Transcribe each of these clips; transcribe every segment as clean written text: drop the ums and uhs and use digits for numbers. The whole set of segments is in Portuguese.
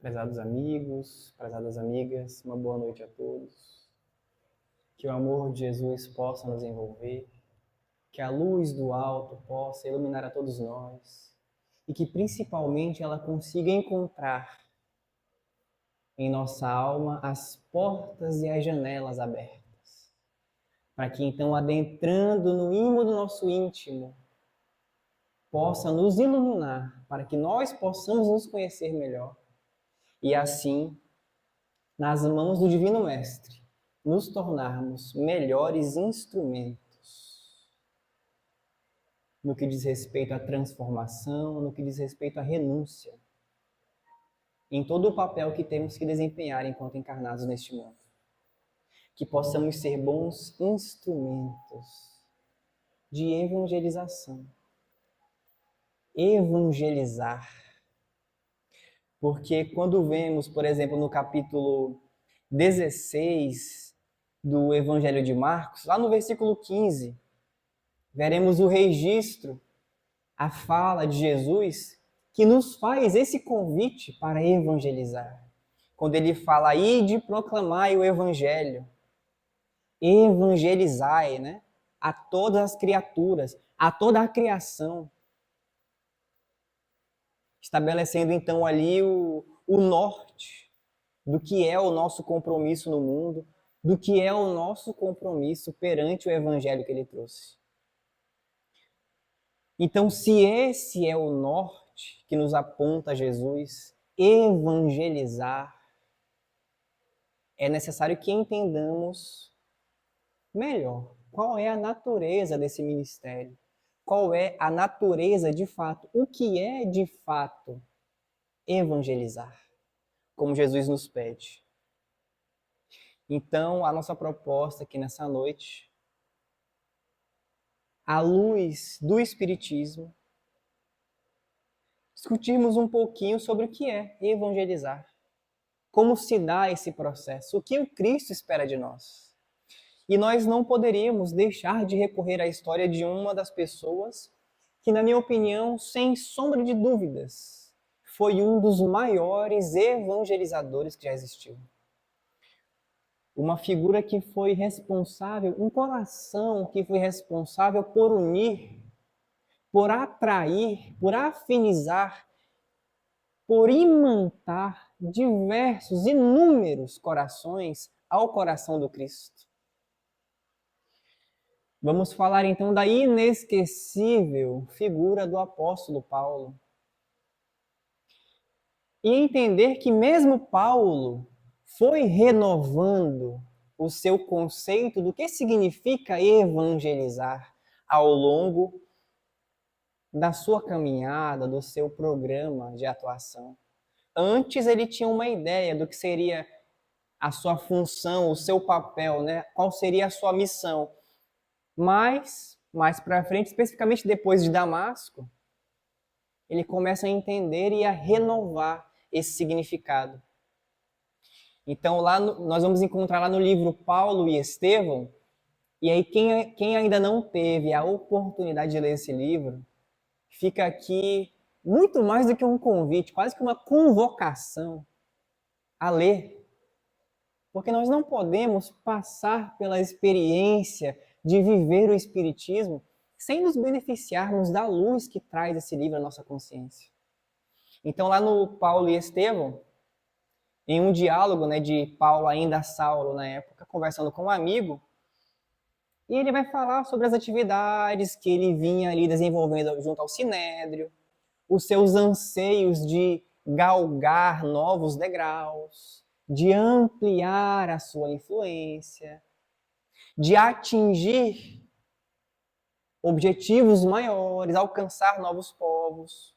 Prezados amigos, prezadas amigas, uma boa noite a todos. Que o amor de Jesus possa nos envolver, que a luz do alto possa iluminar a todos nós e que principalmente ela consiga encontrar em nossa alma as portas e as janelas abertas, para que então, adentrando no imo do nosso íntimo, possa nos iluminar, para que nós possamos nos conhecer melhor e assim, nas mãos do Divino Mestre, nos tornarmos melhores instrumentos no que diz respeito à transformação, no que diz respeito à renúncia, em todo o papel que temos que desempenhar enquanto encarnados neste mundo. Que possamos ser bons instrumentos de evangelização. Evangelizar. Porque quando vemos, por exemplo, no capítulo 16 do Evangelho de Marcos, lá no versículo 15, veremos o registro, a fala de Jesus, que nos faz esse convite para evangelizar. Quando ele fala, ide proclamai o Evangelho, evangelizai, né? A todas as criaturas, a toda a criação. Estabelecendo então ali o norte do que é o nosso compromisso no mundo, do que é o nosso compromisso perante o Evangelho que ele trouxe. Então, se esse é o norte que nos aponta a Jesus, evangelizar, é necessário que entendamos melhor qual é a natureza desse ministério, qual é a natureza de fato, o que é de fato evangelizar, como Jesus nos pede. Então, a nossa proposta aqui nessa noite, à luz do Espiritismo, discutirmos um pouquinho sobre o que é evangelizar. Como se dá esse processo? O que o Cristo espera de nós? E nós não poderíamos deixar de recorrer à história de uma das pessoas que, na minha opinião, sem sombra de dúvidas, foi um dos maiores evangelizadores que já existiu. Uma figura que foi responsável, um coração que foi responsável por unir, por atrair, por afinizar, por imantar diversos, inúmeros corações ao coração do Cristo. Vamos falar então da inesquecível figura do apóstolo Paulo. E entender que mesmo Paulo foi renovando o seu conceito do que significa evangelizar ao longo da sua caminhada, do seu programa de atuação. Antes ele tinha uma ideia do que seria a sua função, o seu papel, né? Qual seria a sua missão. Mas, mais para frente, especificamente depois de Damasco, ele começa a entender e a renovar esse significado. Então, nós vamos encontrar lá no livro Paulo e Estevão, e aí quem ainda não teve a oportunidade de ler esse livro, fica aqui muito mais do que um convite, quase que uma convocação a ler. Porque nós não podemos passar pela experiência de viver o Espiritismo sem nos beneficiarmos da luz que traz esse livro à nossa consciência. Então, lá no Paulo e Estevão, em um diálogo, né, de Paulo ainda Saulo na época, conversando com um amigo, e ele vai falar sobre as atividades que ele vinha ali desenvolvendo junto ao Sinédrio, os seus anseios de galgar novos degraus, de ampliar a sua influência, de atingir objetivos maiores, alcançar novos povos,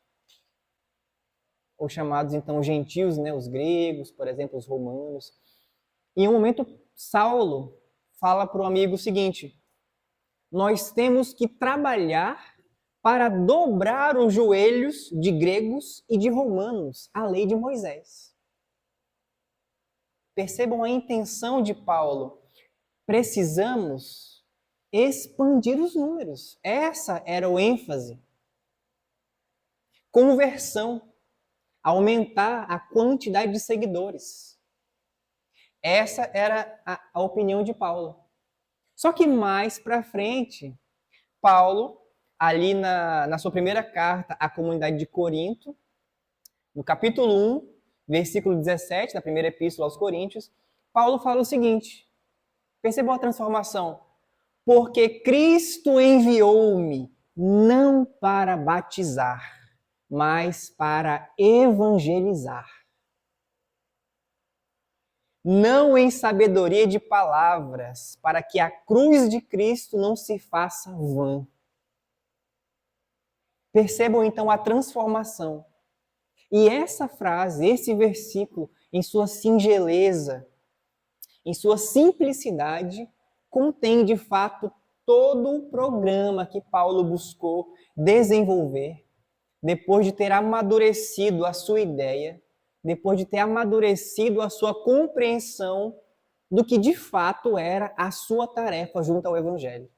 os chamados então gentios, né, os gregos, por exemplo, os romanos. E em um momento, Saulo fala para o amigo o seguinte: nós temos que trabalhar para dobrar os joelhos de gregos e de romanos à lei de Moisés. Percebam a intenção de Paulo. Precisamos expandir os números. Essa era o ênfase. Conversão. aumentar a quantidade de seguidores. Essa era a opinião de Paulo. Só que mais para frente, Paulo, ali na sua primeira carta à comunidade de Corinto, no capítulo 1, versículo 17, da primeira epístola aos Coríntios, Paulo fala o seguinte, percebam a transformação, porque Cristo enviou-me não para batizar, mas para evangelizar. Não em sabedoria de palavras, para que a cruz de Cristo não se faça vã. Percebam então a transformação. E essa frase, esse versículo, em sua singeleza, em sua simplicidade, contém de fato todo o programa que Paulo buscou desenvolver depois de ter amadurecido a sua ideia, depois de ter amadurecido a sua compreensão do que de fato era a sua tarefa junto ao Evangelho.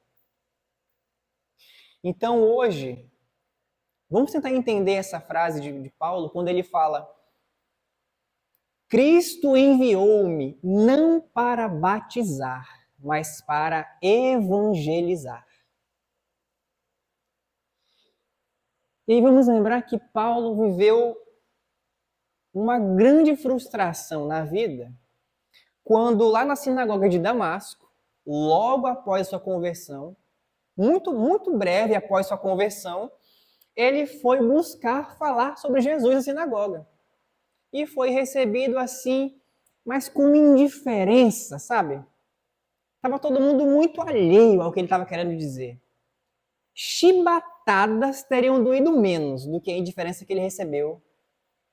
Então hoje, vamos tentar entender essa frase de Paulo quando ele fala: Cristo enviou-me não para batizar, mas para evangelizar. E aí vamos lembrar que Paulo viveu uma grande frustração na vida quando lá na sinagoga de Damasco, logo após sua conversão, muito breve após sua conversão, ele foi buscar falar sobre Jesus na sinagoga. E foi recebido assim, mas com indiferença, sabe? Estava todo mundo muito alheio ao que ele estava querendo dizer. Chibatadas teriam doído menos do que a indiferença que ele recebeu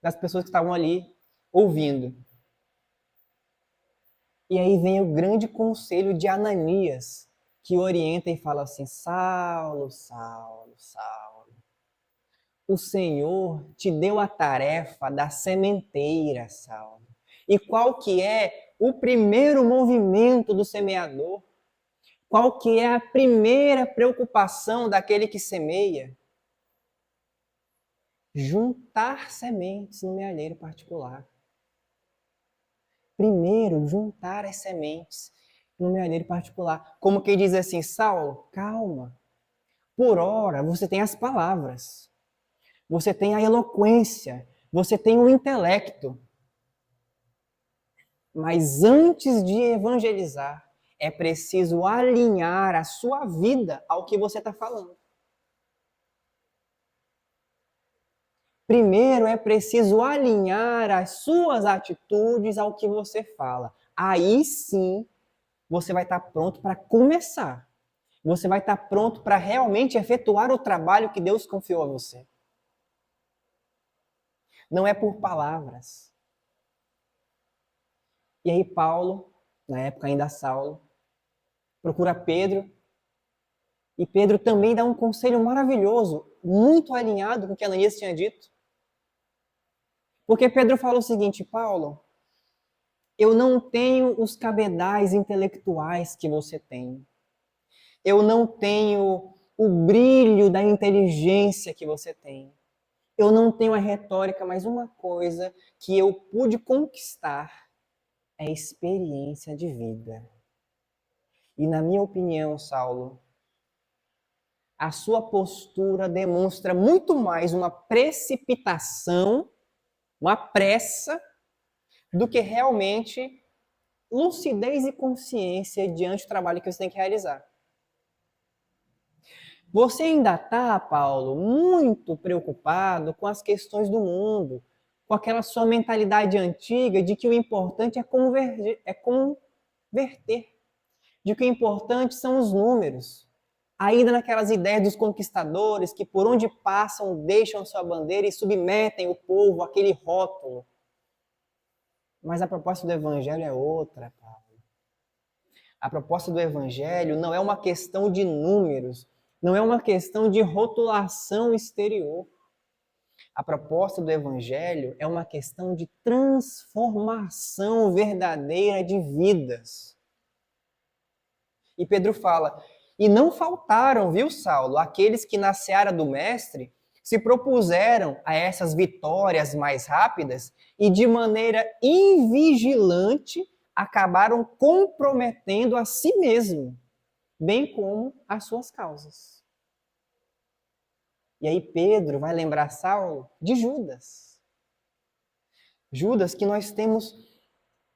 das pessoas que estavam ali ouvindo. E aí vem o grande conselho de Ananias, que orienta e fala assim: Saulo, Saulo, Saulo, o Senhor te deu a tarefa da sementeira, Saulo. E qual que é o primeiro movimento do semeador? Qual que é a primeira preocupação daquele que semeia? Juntar sementes no mealheiro particular. Primeiro, juntar as sementes no mealheiro particular. Como quem diz assim: Saulo, calma. Por ora, você tem as palavras. Você tem a eloquência. Você tem o intelecto. Mas antes de evangelizar, é preciso alinhar a sua vida ao que você está falando. Primeiro é preciso alinhar as suas atitudes ao que você fala. Aí sim, você vai estar pronto para começar. Você vai estar pronto para realmente efetuar o trabalho que Deus confiou a você. Não é por palavras. E aí Paulo, na época ainda Saulo, procura Pedro. E Pedro também dá um conselho maravilhoso, muito alinhado com o que Ananias tinha dito. Porque Pedro fala o seguinte: Paulo, eu não tenho os cabedais intelectuais que você tem. Eu não tenho o brilho da inteligência que você tem. Eu não tenho a retórica, mas uma coisa que eu pude conquistar é experiência de vida. E na minha opinião, Saulo, a sua postura demonstra muito mais uma precipitação, uma pressa, do que realmente lucidez e consciência diante do trabalho que você tem que realizar. Você ainda está, Paulo, muito preocupado com as questões do mundo, com aquela sua mentalidade antiga de que o importante é converter, de que o importante são os números. Ainda naquelas ideias dos conquistadores que por onde passam deixam sua bandeira e submetem o povo àquele rótulo. Mas a proposta do Evangelho é outra, Paulo. A proposta do Evangelho não é uma questão de números, não é uma questão de rotulação exterior. A proposta do Evangelho é uma questão de transformação verdadeira de vidas. E Pedro fala: e não faltaram, viu, Saulo, aqueles que na seara do Mestre se propuseram a essas vitórias mais rápidas e, de maneira invigilante, acabaram comprometendo a si mesmo, bem como as suas causas. E aí Pedro vai lembrar Saulo de Judas. Judas, que nós temos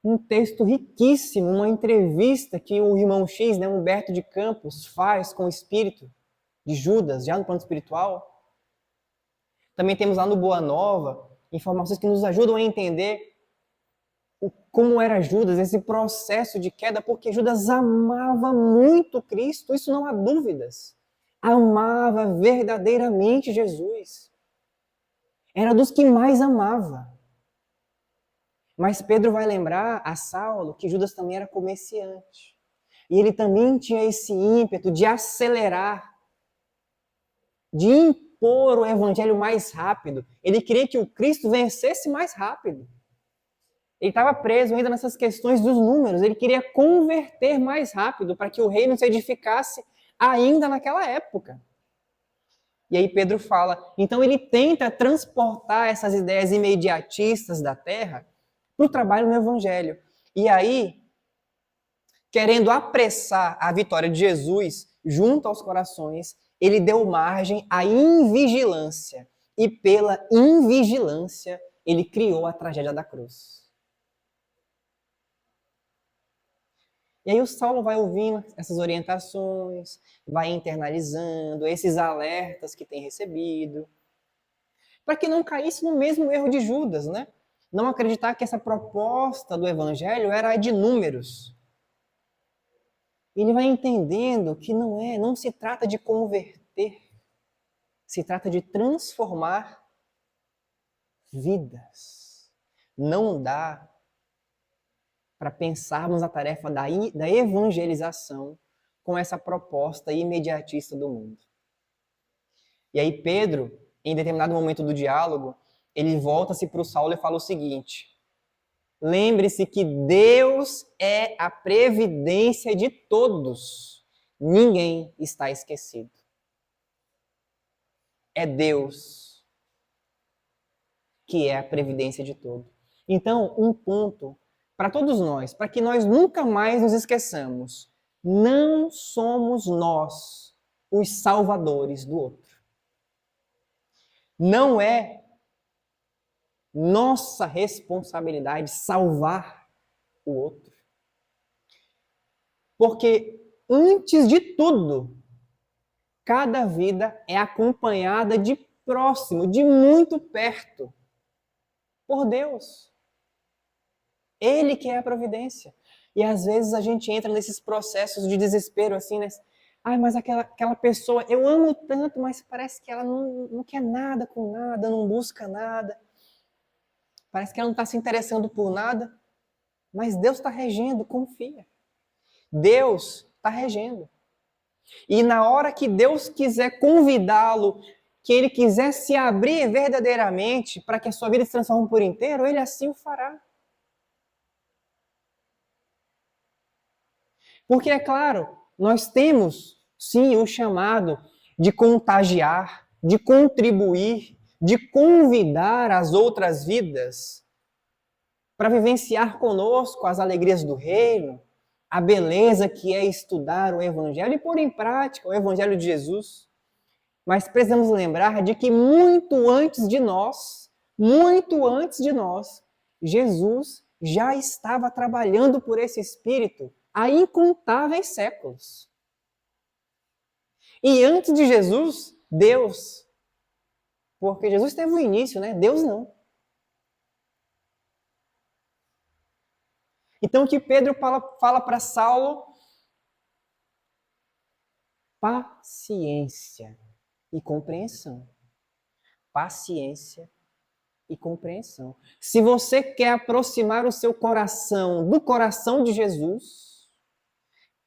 um texto riquíssimo, uma entrevista que o irmão X, né, Humberto de Campos, faz com o espírito de Judas, já no plano espiritual. Também temos lá no Boa Nova informações que nos ajudam a entender como era Judas, esse processo de queda, porque Judas amava muito Cristo, isso não há dúvidas. Amava verdadeiramente Jesus. Era dos que mais amava. Mas Pedro vai lembrar a Saulo que Judas também era comerciante. E ele também tinha esse ímpeto de acelerar, de impor o evangelho mais rápido. Ele queria que o Cristo vencesse mais rápido. Ele estava preso ainda nessas questões dos números. Ele queria converter mais rápido para que o reino se edificasse ainda naquela época. E aí Pedro fala, então ele tenta transportar essas ideias imediatistas da terra para o trabalho no evangelho. E aí, querendo apressar a vitória de Jesus junto aos corações, ele deu margem à invigilância. E pela invigilância, ele criou a tragédia da cruz. E aí o Saulo vai ouvindo essas orientações, vai internalizando esses alertas que tem recebido, para que não caísse no mesmo erro de Judas, né? Não acreditar que essa proposta do evangelho era a de números. Ele vai entendendo que não se trata de converter, se trata de transformar vidas. Não dá para pensarmos a tarefa da evangelização com essa proposta imediatista do mundo. E aí Pedro, em determinado momento do diálogo, ele volta-se para o Saulo e fala o seguinte: lembre-se que Deus é a previdência de todos. Ninguém está esquecido. É Deus que é a previdência de todos. Então, um ponto para todos nós, para que nós nunca mais nos esqueçamos: não somos nós os salvadores do outro. Não é nossa responsabilidade salvar o outro. Porque, antes de tudo, cada vida é acompanhada de próximo, de muito perto, por Deus. Ele que é a providência. E às vezes a gente entra nesses processos de desespero, assim, né? Ai, mas aquela pessoa, eu amo tanto, mas parece que ela não quer nada com nada, não busca nada. Parece que ela não está se interessando por nada. Mas Deus está regendo, confia. Deus está regendo. E na hora que Deus quiser convidá-lo, que ele quiser se abrir verdadeiramente para que a sua vida se transforme por inteiro, ele assim o fará. Porque, é claro, nós temos, sim, o chamado de contagiar, de contribuir, de convidar as outras vidas para vivenciar conosco as alegrias do reino, a beleza que é estudar o Evangelho e pôr em prática o Evangelho de Jesus. Mas precisamos lembrar de que muito antes de nós, Jesus já estava trabalhando por esse Espírito há incontáveis séculos. E antes de Jesus, Deus, porque Jesus teve o início, né? Deus não. Então o que Pedro fala para Saulo? Paciência e compreensão. Paciência e compreensão. Se você quer aproximar o seu coração do coração de Jesus,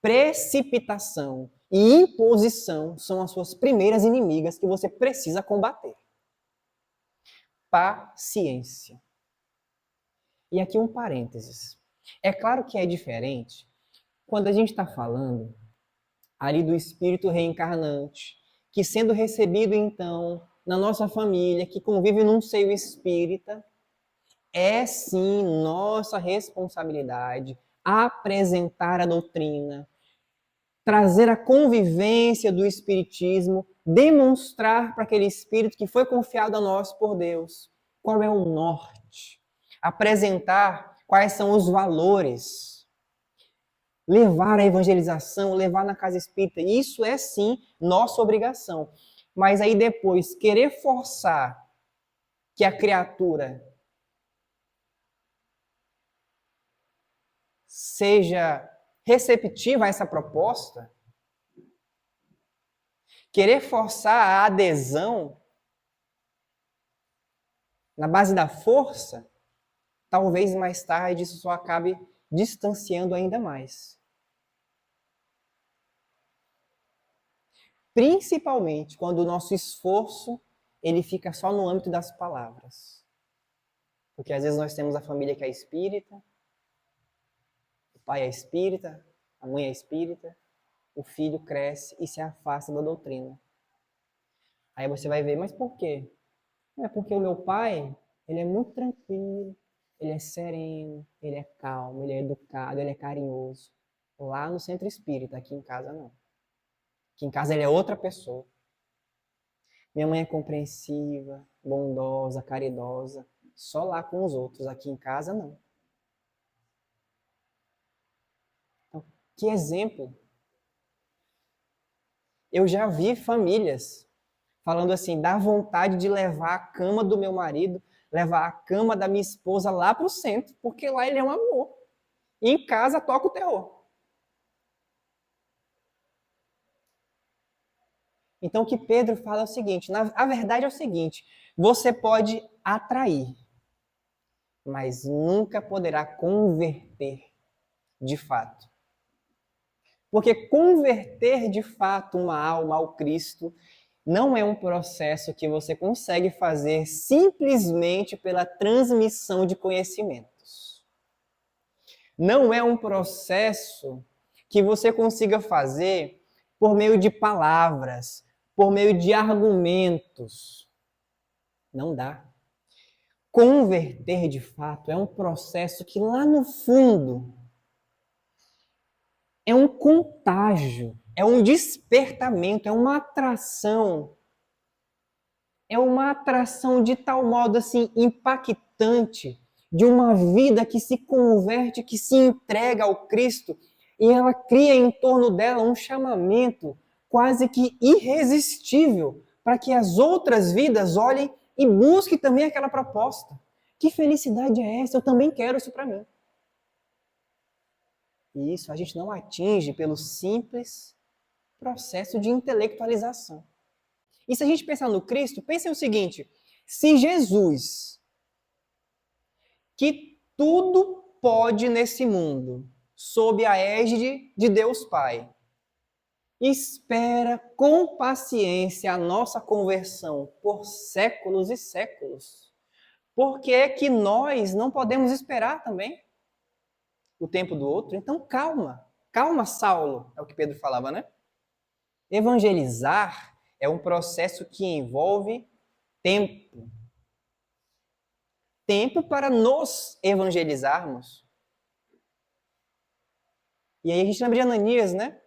precipitação e imposição são as suas primeiras inimigas que você precisa combater. Paciência. E aqui um parênteses. É claro que é diferente quando a gente está falando ali do espírito reencarnante, que sendo recebido então na nossa família, que convive num seio espírita, é sim nossa responsabilidade apresentar a doutrina, trazer a convivência do espiritismo, demonstrar para aquele espírito que foi confiado a nós por Deus qual é o norte, apresentar quais são os valores, levar a evangelização, levar na casa espírita. Isso é sim nossa obrigação. Mas aí depois querer forçar que a criatura seja receptiva a essa proposta, querer forçar a adesão na base da força, talvez mais tarde isso só acabe distanciando ainda mais. Principalmente quando o nosso esforço ele fica só no âmbito das palavras. Porque às vezes nós temos a família que é espírita, o pai é espírita, a mãe é espírita, o filho cresce e se afasta da doutrina. Aí você vai ver, mas por quê? Não é porque o meu pai, ele é muito tranquilo, ele é sereno, ele é calmo, ele é educado, ele é carinhoso. Lá no centro espírita, aqui em casa não. Aqui em casa ele é outra pessoa. Minha mãe é compreensiva, bondosa, caridosa, só lá com os outros, aqui em casa não. Então, que exemplo! Eu já vi famílias falando assim, dá vontade de levar a cama do meu marido, levar a cama da minha esposa lá para o centro, porque lá ele é um amor. E em casa toca o terror. Então o que Pedro fala é o seguinte, a verdade é o seguinte, você pode atrair, mas nunca poderá converter de fato. Porque converter de fato uma alma ao Cristo não é um processo que você consegue fazer simplesmente pela transmissão de conhecimentos. Não é um processo que você consiga fazer por meio de palavras, por meio de argumentos. Não dá. Converter de fato é um processo que lá no fundo é um contágio, é um despertamento, é uma atração. É uma atração de tal modo assim impactante de uma vida que se converte, que se entrega ao Cristo e ela cria em torno dela um chamamento quase que irresistível para que as outras vidas olhem e busquem também aquela proposta. Que felicidade é essa? Eu também quero isso para mim. E isso a gente não atinge pelo simples processo de intelectualização. E se a gente pensar no Cristo, pense o seguinte, se Jesus, que tudo pode nesse mundo, sob a égide de Deus Pai, espera com paciência a nossa conversão por séculos e séculos, por que é que nós não podemos esperar também o tempo do outro? Então calma, calma Saulo, é o que Pedro falava, né? Evangelizar é um processo que envolve tempo. Tempo para nos evangelizarmos. E aí a gente lembra de Ananias, né?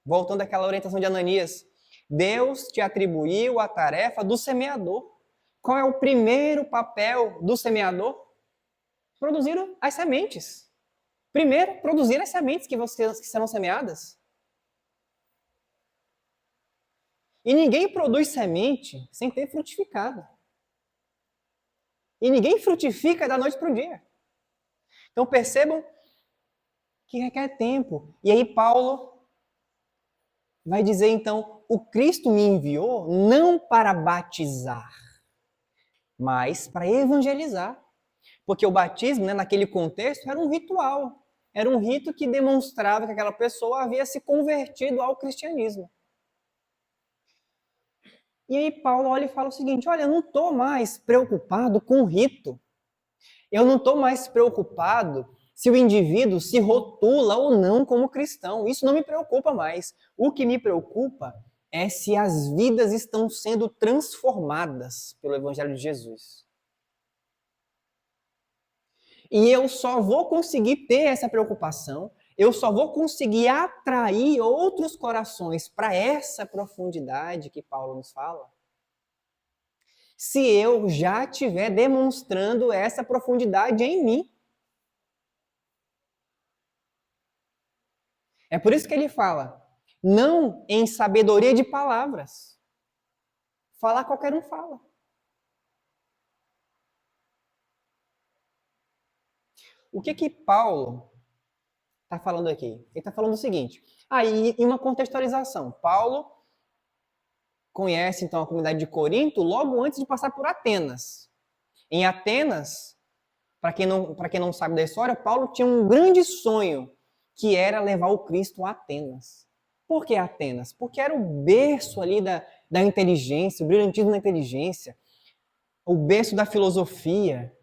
Voltando àquela orientação de Ananias. Deus te atribuiu a tarefa do semeador. Qual é o primeiro papel do semeador? Produzir as sementes. Primeiro, produzir as sementes que serão semeadas. E ninguém produz semente sem ter frutificado. E ninguém frutifica da noite para o dia. Então percebam que requer tempo. E aí Paulo vai dizer então, o Cristo me enviou não para batizar, mas para evangelizar. Porque o batismo, né, naquele contexto, era um ritual. Era um rito que demonstrava que aquela pessoa havia se convertido ao cristianismo. E aí Paulo olha e fala o seguinte, olha, eu não estou mais preocupado com o rito. Eu não estou mais preocupado se o indivíduo se rotula ou não como cristão. Isso não me preocupa mais. O que me preocupa é se as vidas estão sendo transformadas pelo Evangelho de Jesus. E eu só vou conseguir ter essa preocupação, eu só vou conseguir atrair outros corações para essa profundidade que Paulo nos fala, se eu já estiver demonstrando essa profundidade em mim. É por isso que ele fala, não em sabedoria de palavras. Falar qualquer um fala. O que Paulo está falando aqui? Ele está falando o seguinte, aí em uma contextualização, Paulo conhece então a comunidade de Corinto logo antes de passar por Atenas. Em Atenas, para quem não sabe da história, Paulo tinha um grande sonho, que era levar o Cristo a Atenas. Por que Atenas? Porque era o berço ali da inteligência, o brilhantismo da inteligência, o berço da filosofia.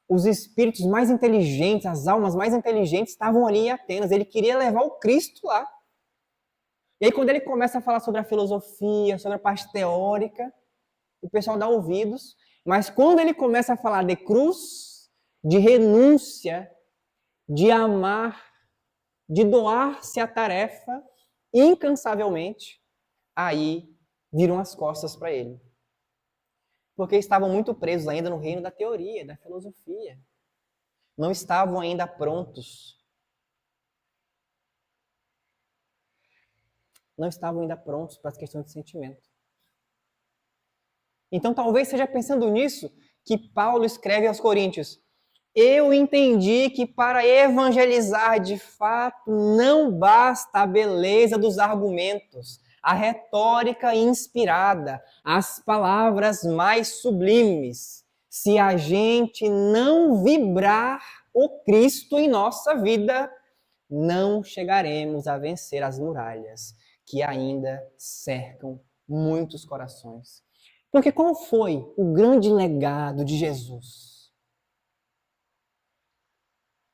Os espíritos mais inteligentes, as almas mais inteligentes estavam ali em Atenas. Ele queria levar o Cristo lá. E aí, quando ele começa a falar sobre a filosofia, sobre a parte teórica, o pessoal dá ouvidos. Mas quando ele começa a falar de cruz, de renúncia, de amar, de doar-se à tarefa incansavelmente, aí viram as costas para ele. Porque estavam muito presos ainda no reino da teoria, da filosofia. Não estavam ainda prontos. Não estavam ainda prontos para as questões de sentimento. Então, talvez seja pensando nisso que Paulo escreve aos Coríntios: eu entendi que para evangelizar de fato não basta a beleza dos argumentos, a retórica inspirada, as palavras mais sublimes. Se a gente não vibrar o Cristo em nossa vida, não chegaremos a vencer as muralhas que ainda cercam muitos corações. Porque qual foi o grande legado de Jesus?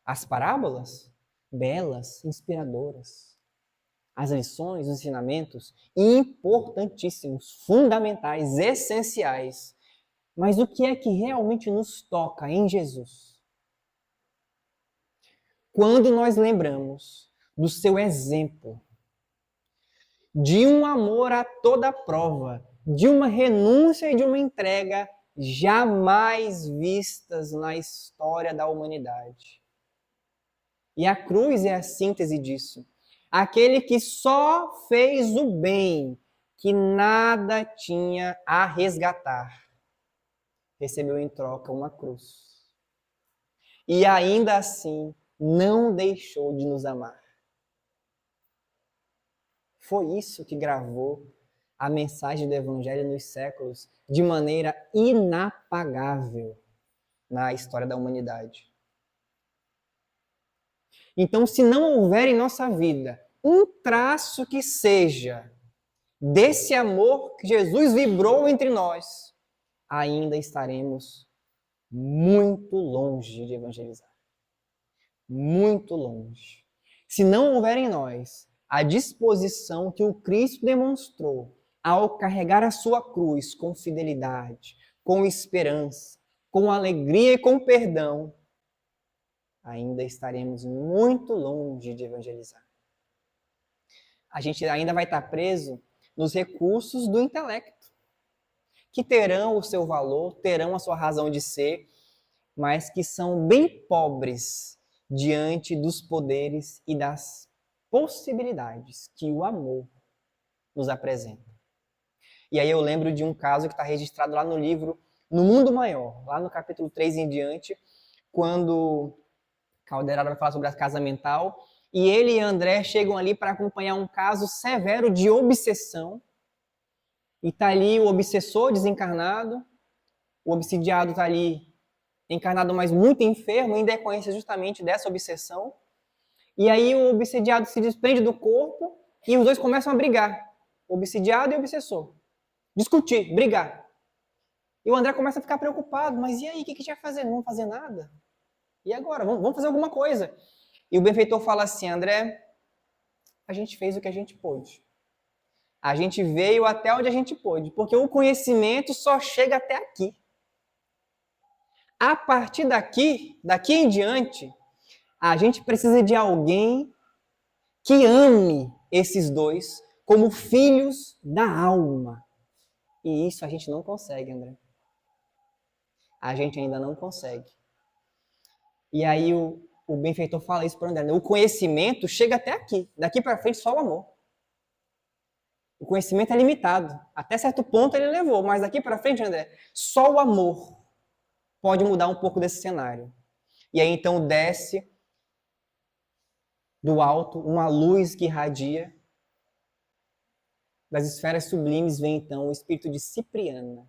As parábolas? Belas, inspiradoras. As lições, os ensinamentos, importantíssimos, fundamentais, essenciais. Mas o que é que realmente nos toca em Jesus? Quando nós lembramos do seu exemplo, de um amor a toda prova, de uma renúncia e de uma entrega jamais vistas na história da humanidade. E a cruz é a síntese disso. Aquele que só fez o bem, que nada tinha a resgatar, recebeu em troca uma cruz. E ainda assim, não deixou de nos amar. Foi isso que gravou a mensagem do Evangelho nos séculos de maneira inapagável na história da humanidade. Então, se não houver em nossa vida um traço que seja desse amor que Jesus vibrou entre nós, ainda estaremos muito longe de evangelizar. Muito longe. Se não houver em nós a disposição que o Cristo demonstrou ao carregar a sua cruz com fidelidade, com esperança, com alegria e com perdão, ainda estaremos muito longe de evangelizar. A gente ainda vai estar preso nos recursos do intelecto, que terão o seu valor, terão a sua razão de ser, mas que são bem pobres diante dos poderes e das possibilidades que o amor nos apresenta. E aí eu lembro de um caso que está registrado lá no livro No Mundo Maior, lá no capítulo 3 em diante, quando Calderaro vai falar sobre a casa mental, e ele e André chegam ali para acompanhar um caso severo de obsessão, e está ali o obsessor desencarnado, o obsidiado está ali encarnado, mas muito enfermo, em decorrência justamente dessa obsessão. E aí o obsidiado se desprende do corpo e os dois começam a brigar. O obsidiado e o obsessor. Discutir, brigar. E o André começa a ficar preocupado. Mas e aí, o que a gente vai fazer? Não vamos fazer nada? E agora? Vamos fazer alguma coisa. E o benfeitor fala assim: André, a gente fez o que a gente pôde. A gente veio até onde a gente pôde, porque o conhecimento só chega até aqui. A partir daqui em diante, a gente precisa de alguém que ame esses dois como filhos da alma. E isso a gente não consegue, André. A gente ainda não consegue. E aí o benfeitor fala isso para o André. O conhecimento chega até aqui. Daqui para frente, só o amor. O conhecimento é limitado. Até certo ponto ele levou, mas daqui para frente, André, só o amor pode mudar um pouco desse cenário. E aí então desce do alto uma luz que irradia. Das esferas sublimes vem então o espírito de Cipriana,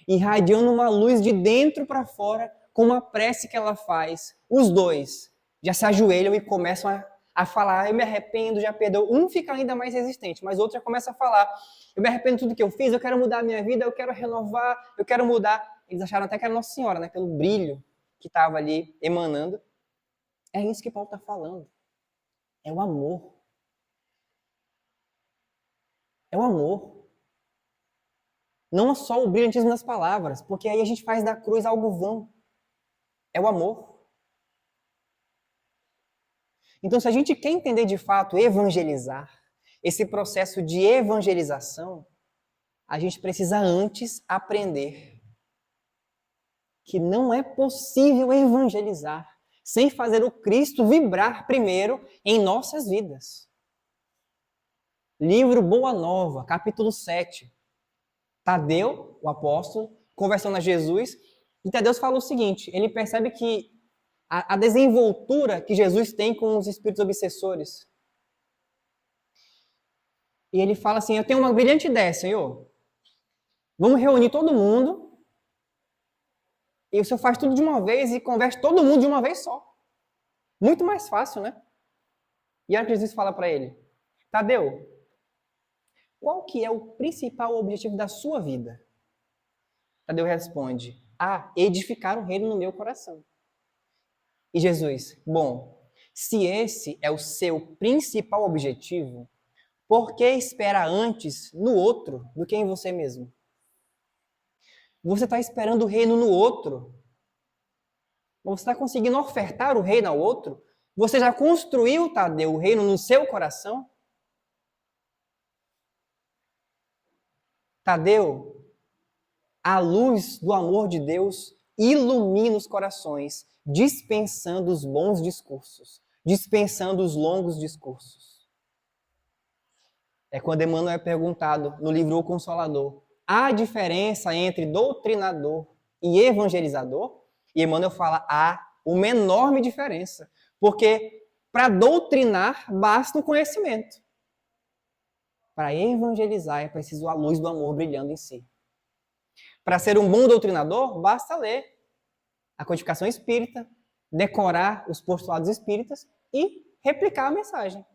irradiando uma luz de dentro para fora, com uma prece que ela faz. Os dois já se ajoelham e começam a falar: eu me arrependo, já perdeu. Um fica ainda mais resistente, mas o outro já começa a falar: eu me arrependo de tudo que eu fiz, eu quero mudar a minha vida, eu quero renovar, eu quero mudar. Eles acharam até que era Nossa Senhora, né? Pelo brilho que estava ali emanando. É isso que Paulo está falando. É o amor. É o amor. Não é só o brilhantismo nas palavras, porque aí a gente faz da cruz algo vão. É o amor. Então, se a gente quer entender de fato evangelizar, esse processo de evangelização, a gente precisa antes aprender que não é possível evangelizar sem fazer o Cristo vibrar primeiro em nossas vidas. Livro Boa Nova, capítulo 7. Tadeu, o apóstolo, conversando a Jesus, e Tadeu fala o seguinte: ele percebe que a desenvoltura que Jesus tem com os espíritos obsessores. E ele fala assim: eu tenho uma brilhante ideia, Senhor. Vamos reunir todo mundo, e o Senhor faz tudo de uma vez e converte todo mundo de uma vez só. Muito mais fácil, né? E aí Jesus fala para ele: Tadeu, qual que é o principal objetivo da sua vida? Tadeu responde: edificar um reino no meu coração. E Jesus: bom, se esse é o seu principal objetivo, por que espera antes no outro do que em você mesmo? Você está esperando o reino no outro? Você está conseguindo ofertar o reino ao outro? Você já construiu, Tadeu, o reino no seu coração? Tadeu, a luz do amor de Deus ilumina os corações, dispensando os bons discursos, dispensando os longos discursos. É quando Emmanuel é perguntado no livro O Consolador: há diferença entre doutrinador e evangelizador? E Emmanuel fala: há uma enorme diferença. Porque para doutrinar basta o conhecimento. Para evangelizar é preciso a luz do amor brilhando em si. Para ser um bom doutrinador, basta ler a codificação espírita, decorar os postulados espíritas e replicar a mensagem.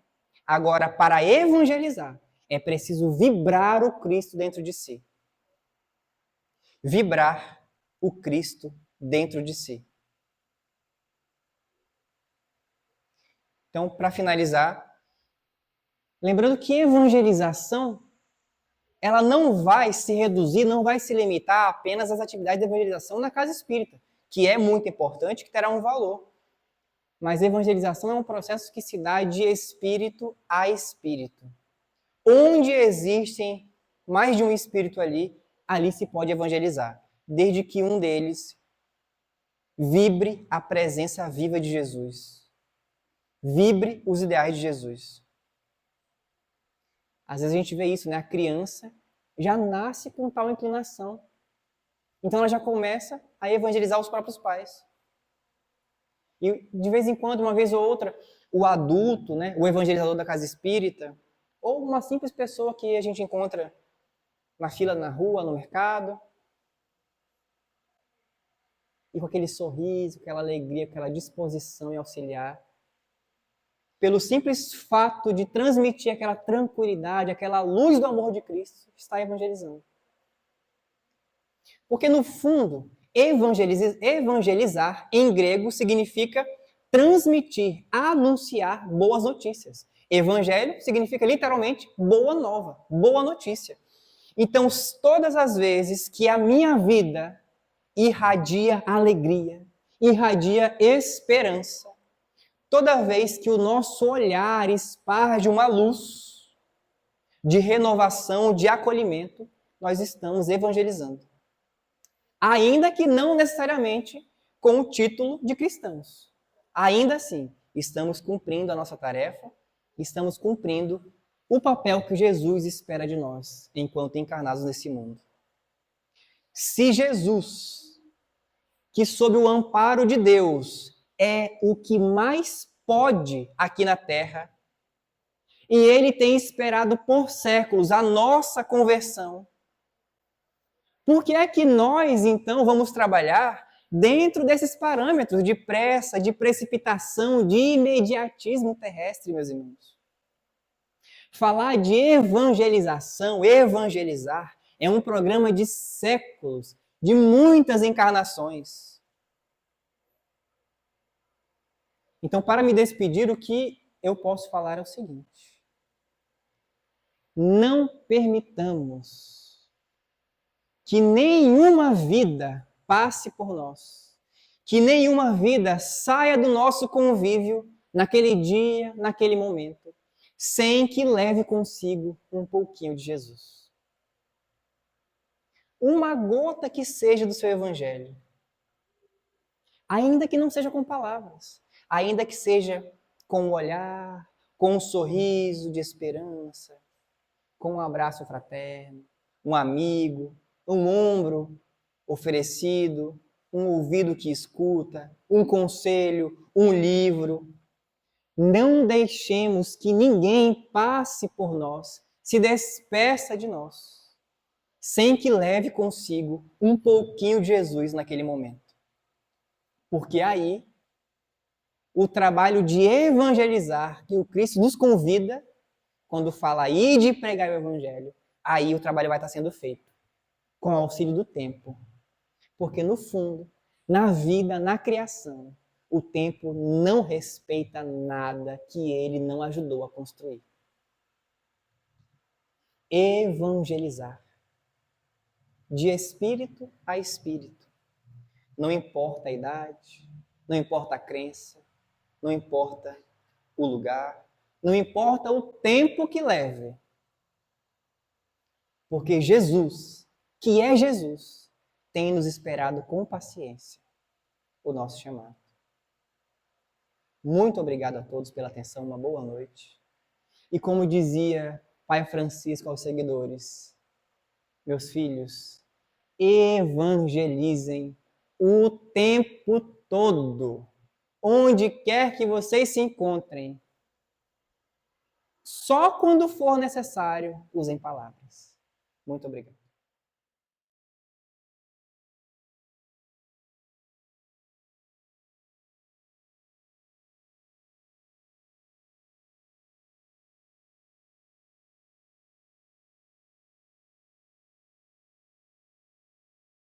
Agora, para evangelizar, é preciso vibrar o Cristo dentro de si. Vibrar o Cristo dentro de si. Então, para finalizar, lembrando que evangelização, ela não vai se reduzir, não vai se limitar apenas às atividades de evangelização na casa espírita, que é muito importante, que terá um valor. Mas evangelização é um processo que se dá de espírito a espírito. Onde existem mais de um espírito ali se pode evangelizar, desde que um deles vibre a presença viva de Jesus. Vibre os ideais de Jesus. Às vezes a gente vê isso, né? A criança já nasce com tal inclinação. Então ela já começa a evangelizar os próprios pais. E de vez em quando, uma vez ou outra, o adulto, né, o evangelizador da casa espírita, ou uma simples pessoa que a gente encontra na fila, na rua, no mercado, e com aquele sorriso, aquela alegria, aquela disposição em auxiliar, pelo simples fato de transmitir aquela tranquilidade, aquela luz do amor de Cristo, está evangelizando. Porque, no fundo, evangelizar em grego significa transmitir, anunciar boas notícias. Evangelho significa literalmente boa nova, boa notícia. Então, todas as vezes que a minha vida irradia alegria, irradia esperança, toda vez que o nosso olhar esparge uma luz de renovação, de acolhimento, nós estamos evangelizando. Ainda que não necessariamente com o título de cristãos. Ainda assim, estamos cumprindo a nossa tarefa, estamos cumprindo o papel que Jesus espera de nós enquanto encarnados nesse mundo. Se Jesus, que sob o amparo de Deus é o que mais pode aqui na Terra, e ele tem esperado por séculos a nossa conversão, por que é que nós, então, vamos trabalhar dentro desses parâmetros de pressa, de precipitação, de imediatismo terrestre, meus irmãos? Falar de evangelização, evangelizar, é um programa de séculos, de muitas encarnações. Então, para me despedir, o que eu posso falar é o seguinte: não permitamos que nenhuma vida passe por nós, que nenhuma vida saia do nosso convívio naquele dia, naquele momento, sem que leve consigo um pouquinho de Jesus. Uma gota que seja do seu evangelho. Ainda que não seja com palavras, ainda que seja com um olhar, com um sorriso de esperança, com um abraço fraterno, um amigo, um ombro oferecido, um ouvido que escuta, um conselho, um livro. Não deixemos que ninguém passe por nós, se despeça de nós, sem que leve consigo um pouquinho de Jesus naquele momento. Porque aí, o trabalho de evangelizar, que o Cristo nos convida, quando fala aí de pregar o evangelho, aí o trabalho vai estar sendo feito, com o auxílio do tempo. Porque, no fundo, na vida, na criação, o tempo não respeita nada que ele não ajudou a construir. Evangelizar. De espírito a espírito. Não importa a idade, não importa a crença, não importa o lugar, não importa o tempo que leve. Porque Jesus, que é Jesus, tem nos esperado com paciência o nosso chamado. Muito obrigado a todos pela atenção, uma boa noite. E como dizia Pai Francisco aos seguidores, meus filhos, evangelizem o tempo todo, onde quer que vocês se encontrem. Só quando for necessário, usem palavras. Muito obrigado.